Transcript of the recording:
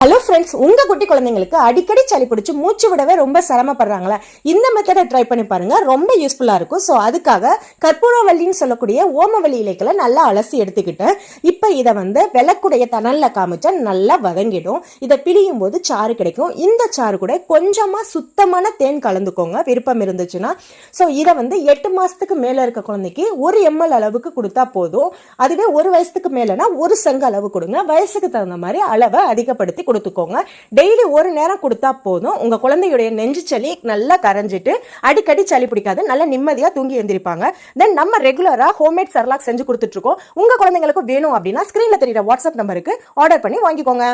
Hello friends, உங்க குட்டி குழந்தைங்களுக்கு அடிக்கடி சளி பிடிச்சி மூச்சு விடவே ரொம்ப சிரமப்படுறாங்களா? இந்த மெத்தடை ட்ரை பண்ணி பாருங்க, ரொம்ப யூஸ்ஃபுல்லா இருக்கும். ஸோ அதுக்காக கற்பூரவல்லின்னு சொல்லக்கூடிய ஓமவல்லி இலைகளை நல்லா அலசி எடுத்துக்கிட்டேன். இப்போ இதை விளக்குடைய தணல்ல காமிச்சா நல்லா வதங்கிடும். இதை பிழியும் போது சாறு கிடைக்கும். இந்த சாறு கூட கொஞ்சமா சுத்தமான தேன் கலந்துக்கோங்க விருப்பம் இருந்துச்சுன்னா. ஸோ இதை 8 மாசத்துக்கு மேல இருக்க குழந்தைக்கு 1 ml அளவுக்கு கொடுத்தா போதும். அதுவே 1 வயசுக்கு மேலனா 1 சங்கு அளவு கொடுங்க. வயசுக்கு தகுந்த மாதிரி அளவை அதிகப்படுத்தி கொடுத்துக்கோங்க. டெய்லி ஒரு நேரம் கொடுத்தா போதும். உங்க குழந்தையுடைய நெஞ்சு சளி நல்லா கரைஞ்சிட்டு அடிக்கடி சளி பிடிக்காது, நல்லா நிம்மதியா தூங்கி எழுந்திருப்பாங்க. தென் நம்ம ரெகுலரா ஹோம்மேட் சர்லாக் செஞ்சு கொடுத்துட்டு இருக்கோம். உங்க குழந்தைங்களுக்கு வேணும் அப்படின்னா ஸ்கிரீன்ல தெரியுற வாட்ஸ்அப் நம்பருக்கு ஆர்டர் பண்ணி வாங்கிக்கோங்க.